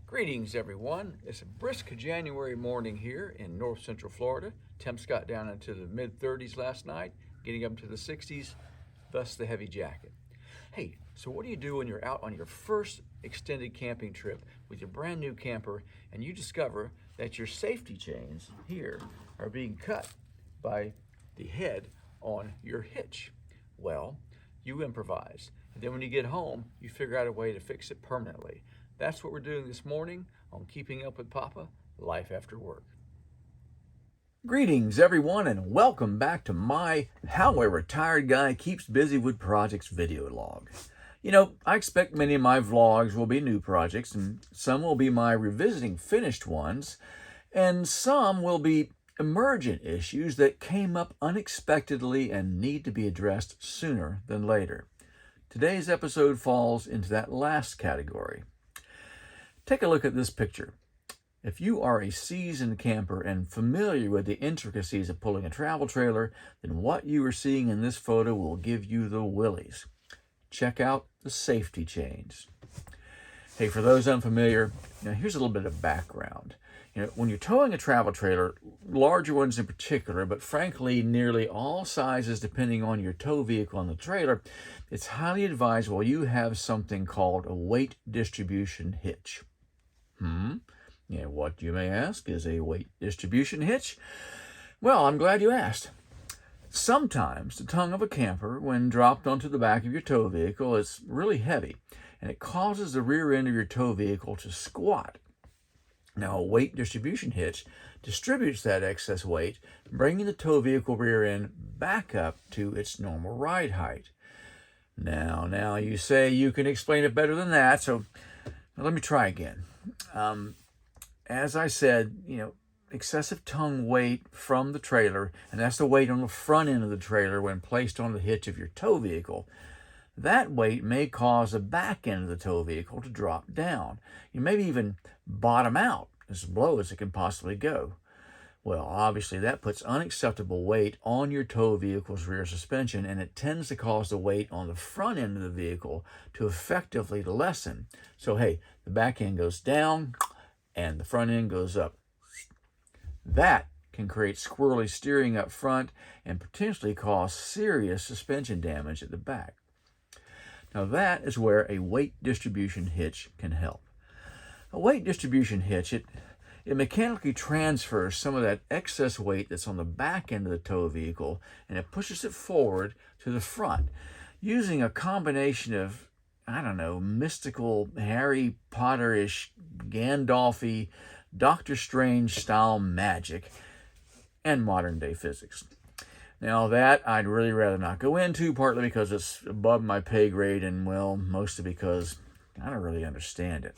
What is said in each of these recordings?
Greetings, everyone. It's a brisk January morning here in north central Florida. Temps got down into the mid 30s last night, getting up to the 60s, thus the heavy jacket. Hey, so what do you do when you're out on your first extended camping trip with your brand new camper and you discover that your safety chains here are being cut by the head on your hitch? Well, you improvise. And then when you get home, you figure out a way to fix it permanently. That's what we're doing this morning on Keeping Up with Papa, Life After Work. Greetings, everyone, and welcome back to my How a Retired Guy Keeps Busy with Projects video log. I expect many of my vlogs will be new projects, and some will be my revisiting finished ones, and some will be emergent issues that came up unexpectedly and need to be addressed sooner than later. Today's episode falls into that last category. Take a look at this picture. If you are a seasoned camper and familiar with the intricacies of pulling a travel trailer, then what you are seeing in this photo will give you the willies. Check out the safety chains. Hey, for those unfamiliar, here's a little bit of background. When you're towing a travel trailer, larger ones in particular, but frankly nearly all sizes depending on your tow vehicle and the trailer, it's highly advisable you have something called a weight distribution hitch. What you may ask is a weight distribution hitch? Well, I'm glad you asked. Sometimes the tongue of a camper, when dropped onto the back of your tow vehicle, is really heavy, and it causes the rear end of your tow vehicle to squat. Now, a weight distribution hitch distributes that excess weight, bringing the tow vehicle rear end back up to its normal ride height. Now you say you can explain it better than that, so let me try again. As I said, excessive tongue weight from the trailer, and that's the weight on the front end of the trailer when placed on the hitch of your tow vehicle. That weight may cause the back end of the tow vehicle to drop down. You maybe even bottom out as low as it can possibly go. Well, obviously that puts unacceptable weight on your tow vehicle's rear suspension, and it tends to cause the weight on the front end of the vehicle to effectively lessen. So hey, the back end goes down and the front end goes up. That can create squirrely steering up front and potentially cause serious suspension damage at the back. Now that is where a weight distribution hitch can help. A weight distribution hitch, it mechanically transfers some of that excess weight that's on the back end of the tow vehicle, and it pushes it forward to the front using a combination of, mystical Harry Potter-ish, Gandalf-y, Doctor Strange-style magic and modern-day physics. Now that I'd really rather not go into, partly because it's above my pay grade and, well, mostly because I don't really understand it.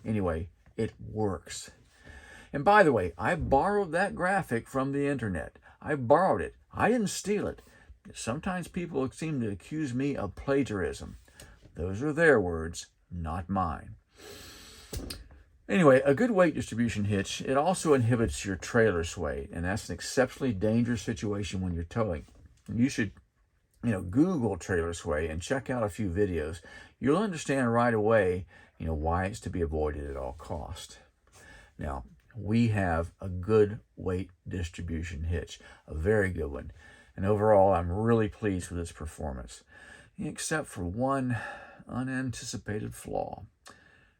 Anyway, it works. And by the way, I borrowed that graphic from the internet. I borrowed it. I didn't steal it. Sometimes people seem to accuse me of plagiarism. Those are their words, not mine. Anyway, a good weight distribution hitch, it also inhibits your trailer sway, and that's an exceptionally dangerous situation when you're towing. You should, Google trailer sway and check out a few videos. You'll understand right away, why it's to be avoided at all costs. Now, we have a good weight distribution hitch, a very good one. And overall, I'm really pleased with its performance, except for one unanticipated flaw.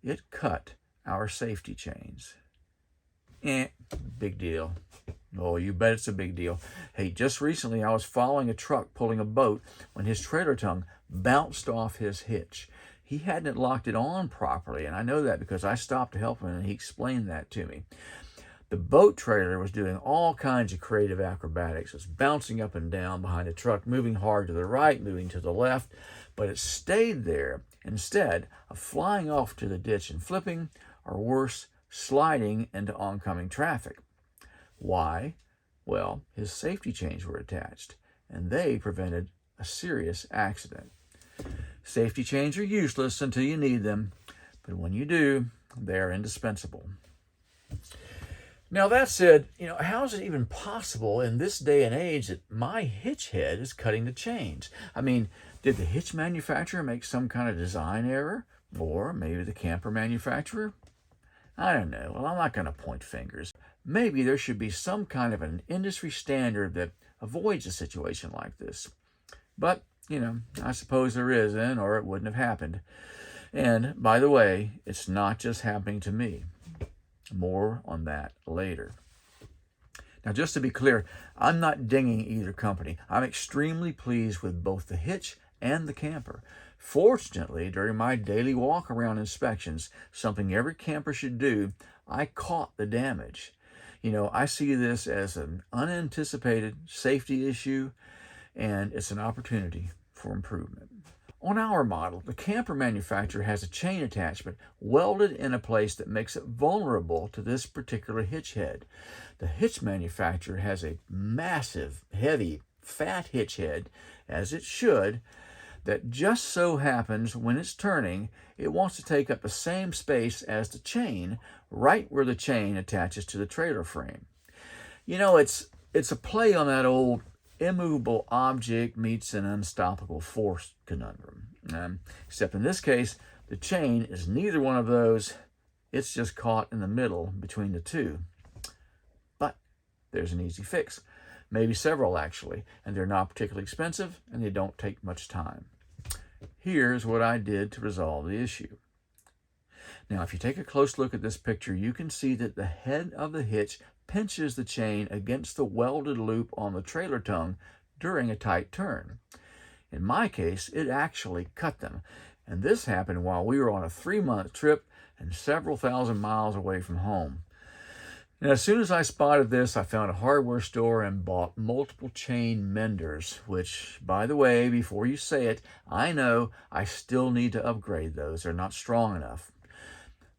It cut our safety chains. Big deal. Oh, you bet it's a big deal. Hey, just recently I was following a truck pulling a boat when his trailer tongue bounced off his hitch. He hadn't locked it on properly, and I know that because I stopped to help him and he explained that to me. The boat trailer was doing all kinds of creative acrobatics. It was bouncing up and down behind the truck, moving hard to the right, moving to the left, but it stayed there instead of flying off to the ditch and flipping, or worse, sliding into oncoming traffic. Why? Well, his safety chains were attached, and they prevented a serious accident. Safety chains are useless until you need them, but when you do, they are indispensable. Now that said, how is it even possible in this day and age that my hitch head is cutting the chains? I mean, did the hitch manufacturer make some kind of design error? Or maybe the camper manufacturer? I don't know. Well, I'm not going to point fingers. Maybe there should be some kind of an industry standard that avoids a situation like this. But, I suppose there isn't, or it wouldn't have happened. And, by the way, it's not just happening to me. More on that later. Now, just to be clear, I'm not dinging either company. I'm extremely pleased with both the Hitch and the camper. Fortunately, during my daily walk-around inspections, something every camper should do, I caught the damage. I see this as an unanticipated safety issue, and it's an opportunity for improvement. On our model, the camper manufacturer has a chain attachment welded in a place that makes it vulnerable to this particular hitch head. The hitch manufacturer has a massive, heavy, fat hitch head, as it should, that just so happens when it's turning, it wants to take up the same space as the chain, right where the chain attaches to the trailer frame. It's a play on that old immovable object meets an unstoppable force conundrum. Except in this case, the chain is neither one of those. It's just caught in the middle between the two. But there's an easy fix. Maybe several, actually, and they're not particularly expensive, and they don't take much time. Here's what I did to resolve the issue. Now, if you take a close look at this picture, you can see that the head of the hitch pinches the chain against the welded loop on the trailer tongue during a tight turn. In my case, it actually cut them, and this happened while we were on a 3-month trip and several thousand miles away from home. And as soon as I spotted this, I found a hardware store and bought multiple chain menders, which, by the way, before you say it, I know I still need to upgrade those. They're not strong enough.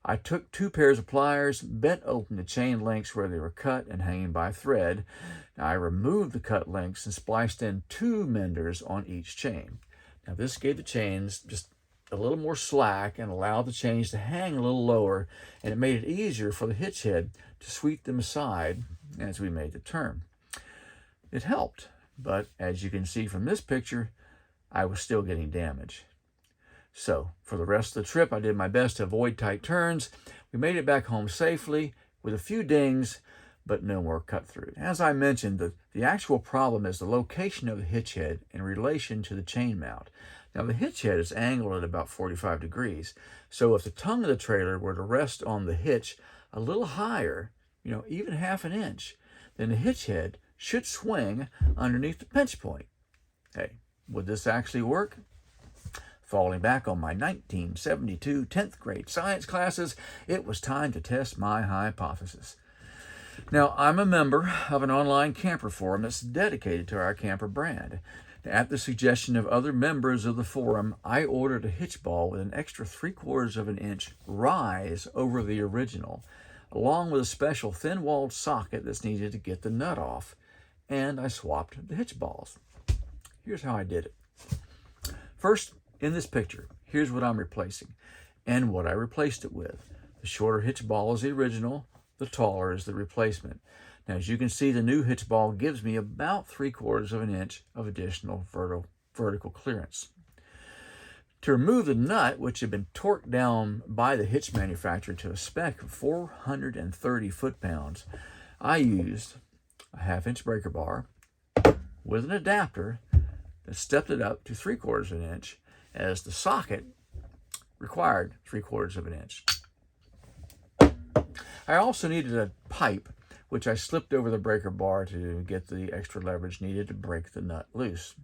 I took 2 pairs of pliers, bent open the chain links where they were cut and hanging by thread. Now, I removed the cut links and spliced in 2 menders on each chain. Now, this gave the chains just a little more slack and allowed the chains to hang a little lower, and it made it easier for the hitch head to sweep them aside as we made the turn. It helped, but as you can see from this picture, I was still getting damage. So, for the rest of the trip, I did my best to avoid tight turns. We made it back home safely with a few dings, but no more cut through. As I mentioned, the actual problem is the location of the hitch head in relation to the chain mount. Now, the hitch head is angled at about 45 degrees, so if the tongue of the trailer were to rest on the hitch a little higher, even half an inch, then the hitch head should swing underneath the pinch point. Hey, would this actually work? Falling back on my 1972 10th grade science classes, it was time to test my hypothesis. Now, I'm a member of an online camper forum that's dedicated to our camper brand. At the suggestion of other members of the forum, I ordered a hitch ball with an extra 3/4 of an inch rise over the original, along with a special thin-walled socket that's needed to get the nut off, and I swapped the hitch balls. Here's how I did it. First, in this picture, here's what I'm replacing and what I replaced it with. The shorter hitch ball is the original, the taller is the replacement. Now, as you can see, the new hitch ball gives me about 3/4 of an inch of additional vertical clearance. To remove the nut, which had been torqued down by the hitch manufacturer to a spec of 430 foot-pounds, I used a 1/2-inch breaker bar with an adapter that stepped it up to 3/4 of an inch, as the socket required 3/4 of an inch. I also needed a pipe, which I slipped over the breaker bar to get the extra leverage needed to break the nut loose.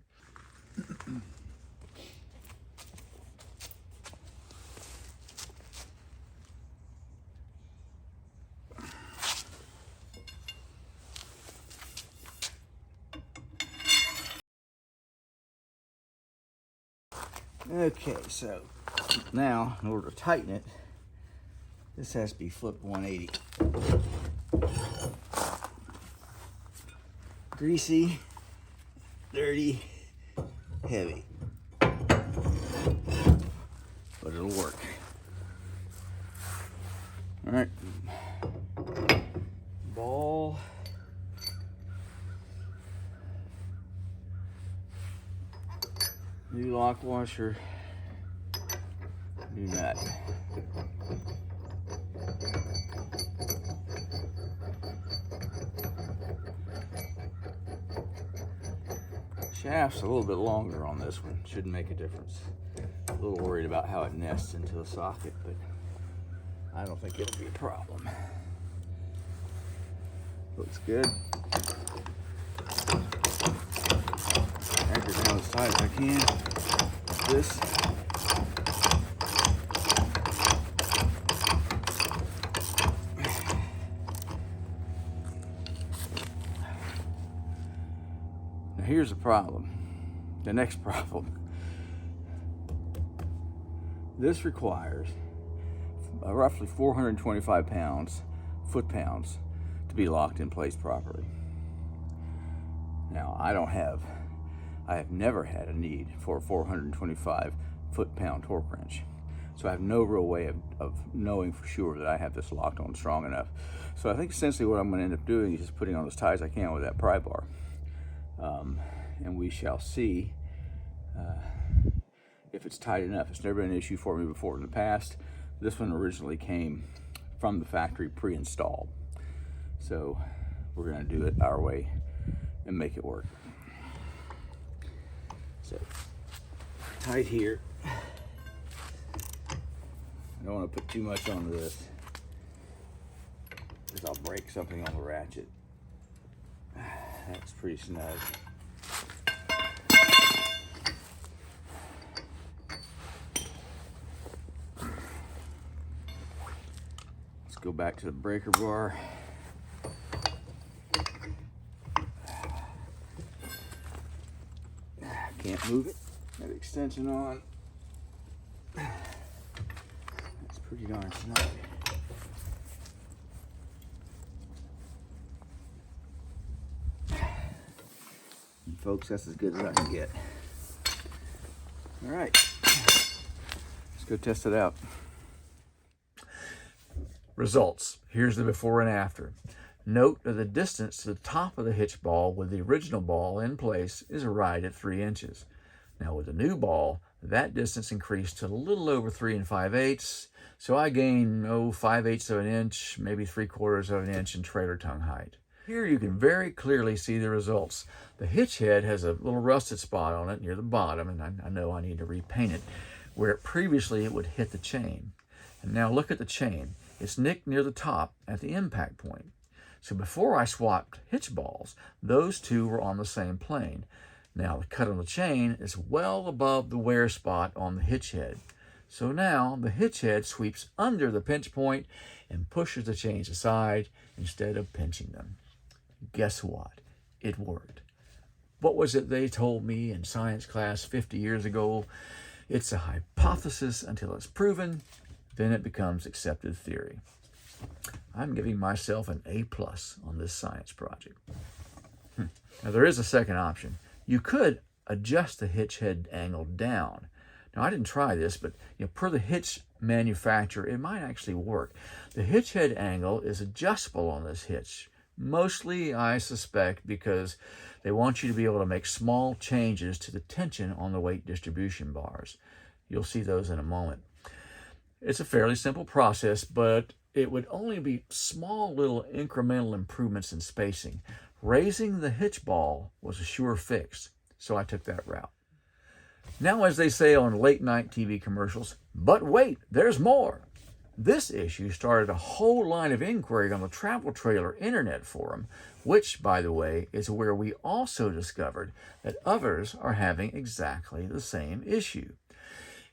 Okay, so now in order to tighten it, this has to be flipped 180. Greasy, dirty, heavy, but it'll work. All right, ball. New lock washer, new nut. shaft's a little bit longer on this one. Shouldn't make a difference. A little worried about how it nests into the socket, but I don't think it'll be a problem. Looks good. Anchor down as tight as I can. Like this. Now here's the problem. The next problem. This requires roughly 425 pounds, foot-pounds, to be locked in place properly. Now, I have never had a need for a 425 foot-pound torque wrench. So I have no real way of knowing for sure that I have this locked on strong enough. So I think essentially what I'm going to end up doing is just putting on as tight as I can with that pry bar. And we shall see if it's tight enough. It's never been an issue for me before in the past. This one originally came from the factory pre-installed. So we're going to do it our way and make it work. So tight here. I don't want to put too much onto this because I'll break something on the ratchet. That's pretty snug. Let's go back to the breaker bar. Can't move it. Got the extension on. That's pretty darn snug. And folks, that's as good as I can get. All right, let's go test it out. Results. Here's the before and after. Note that the distance to the top of the hitch ball with the original ball in place is right at 3 inches. Now with the new ball, that distance increased to a little over 3 5/8, so I gained 5/8 of an inch, maybe 3/4 of an inch in trailer tongue height. Here you can very clearly see the results. The hitch head has a little rusted spot on it near the bottom, and I know I need to repaint it, where previously it would hit the chain. And now look at the chain. It's nicked near the top at the impact point. So before I swapped hitch balls, those two were on the same plane. Now the cut on the chain is well above the wear spot on the hitch head. So now the hitch head sweeps under the pinch point and pushes the chains aside instead of pinching them. Guess what? It worked. What was it they told me in science class 50 years ago? It's a hypothesis until it's proven, then it becomes accepted theory. I'm giving myself an A+ on this science project. Now there is a second option. You could adjust the hitch head angle down. Now I didn't try this, but per the hitch manufacturer, it might actually work. The hitch head angle is adjustable on this hitch. Mostly, I suspect, because they want you to be able to make small changes to the tension on the weight distribution bars. You'll see those in a moment. It's a fairly simple process, but it would only be small little incremental improvements in spacing. Raising the hitch ball was a sure fix, so I took that route. Now, as they say on late night TV commercials, but wait, there's more. This issue started a whole line of inquiry on the Travel Trailer Internet Forum, which, by the way, is where we also discovered that others are having exactly the same issue.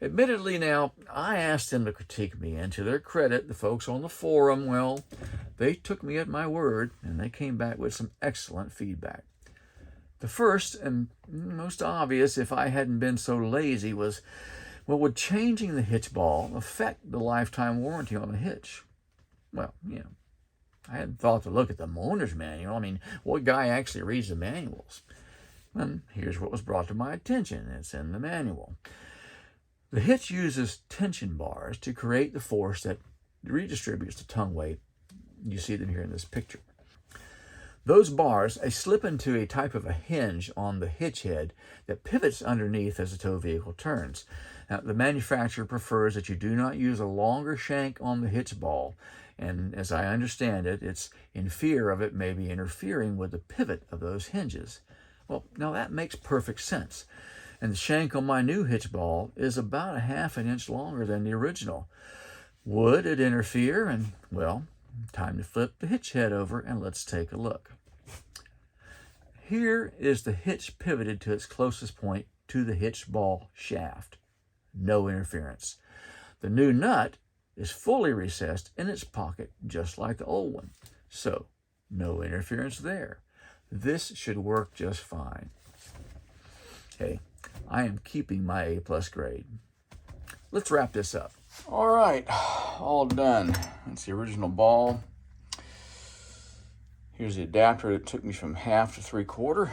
Admittedly now, I asked them to critique me, and to their credit, the folks on the forum, well, they took me at my word, and they came back with some excellent feedback. The first and most obvious, if I hadn't been so lazy, was, well, would changing the hitch ball affect the lifetime warranty on the hitch? Well, I hadn't thought to look at the owner's manual. I mean, what guy actually reads the manuals? And here's what was brought to my attention. It's in the manual. The hitch uses tension bars to create the force that redistributes the tongue weight. You see them here in this picture. Those bars slip into a type of a hinge on the hitch head that pivots underneath as the tow vehicle turns. Now, the manufacturer prefers that you do not use a longer shank on the hitch ball, and as I understand it, it's in fear of it maybe interfering with the pivot of those hinges. Well, now that makes perfect sense. And the shank on my new hitch ball is about 1/2 an inch longer than the original. Would it interfere? And, well, time to flip the hitch head over and let's take a look. Here is the hitch pivoted to its closest point to the hitch ball shaft. No interference. The new nut is fully recessed in its pocket, just like the old one. So, no interference there. This should work just fine. Hey, I am keeping my A+ grade. Let's wrap this up. All right, all done. That's the original ball. Here's the adapter that took me from 1/2 to 3/4.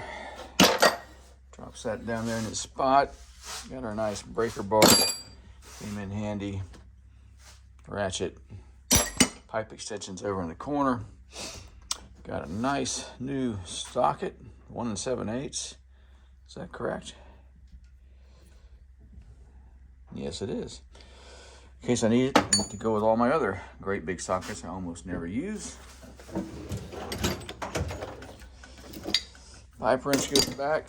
Drops that down there in its spot. Got our nice breaker bar. Came in handy. Ratchet. Pipe extensions over in the corner. Got a nice new socket, 1 7/8. Is that correct? Yes, it is. In case I need it to go with all my other great big sockets I almost never use. Pipe wrench goes back.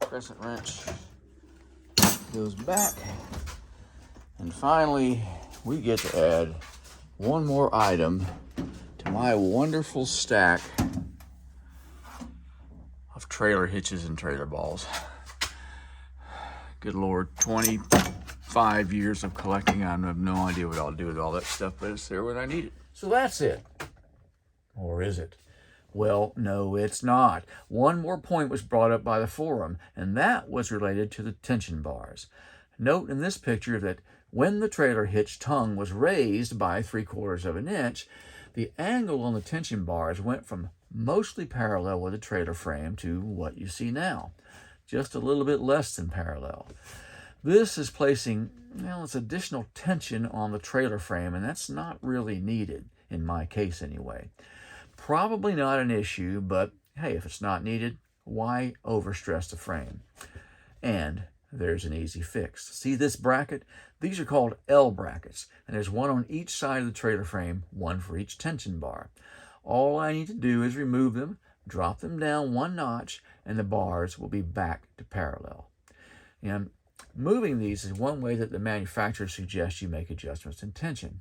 Crescent wrench goes back. And finally, we get to add one more item to my wonderful stack of trailer hitches and trailer balls. Good Lord, 25 years of collecting. I have no idea what I'll do with all that stuff, but it's there when I need it. So that's it. Or is it? Well, no, it's not. One more point was brought up by the forum, and that was related to the tension bars. Note in this picture that when the trailer hitch tongue was raised by 3/4 of an inch, the angle on the tension bars went from mostly parallel with the trailer frame to what you see now, just a little bit less than parallel. This is placing, well, it's additional tension on the trailer frame, and that's not really needed, in my case anyway. Probably not an issue, but hey, if it's not needed, why overstress the frame? And there's an easy fix. See this bracket? These are called L brackets, and there's one on each side of the trailer frame, one for each tension bar. All I need to do is remove them, drop them down 1 notch, and the bars will be back to parallel. And moving these is one way that the manufacturer suggests you make adjustments in tension.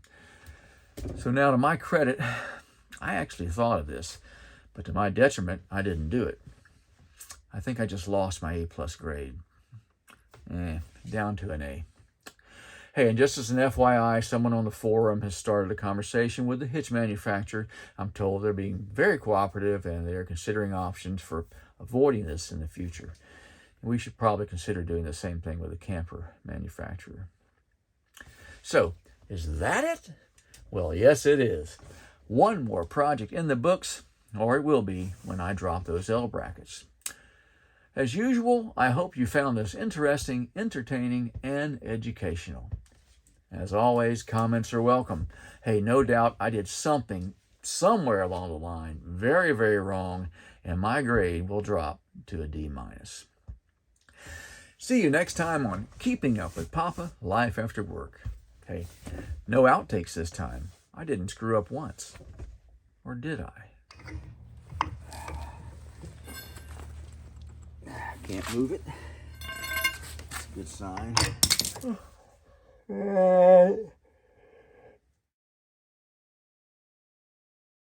So now, to my credit, I actually thought of this, but to my detriment, I didn't do it. I think I just lost my A+ grade. Down to an A. Hey, and just as an FYI, someone on the forum has started a conversation with the hitch manufacturer. I'm told they're being very cooperative and they're considering options for avoiding this in the future. We should probably consider doing the same thing with the camper manufacturer. So, is that it? Well, yes, it is. One more project in the books, or it will be when I drop those L brackets. As usual, I hope you found this interesting, entertaining, and educational. As always, comments are welcome. Hey, no doubt I did something somewhere along the line very, very wrong, and my grade will drop to a D-. See you next time on Keeping Up with Papa, Life After Work. Hey, no outtakes this time. I didn't screw up once. Or did I? Can't move it. That's a good sign.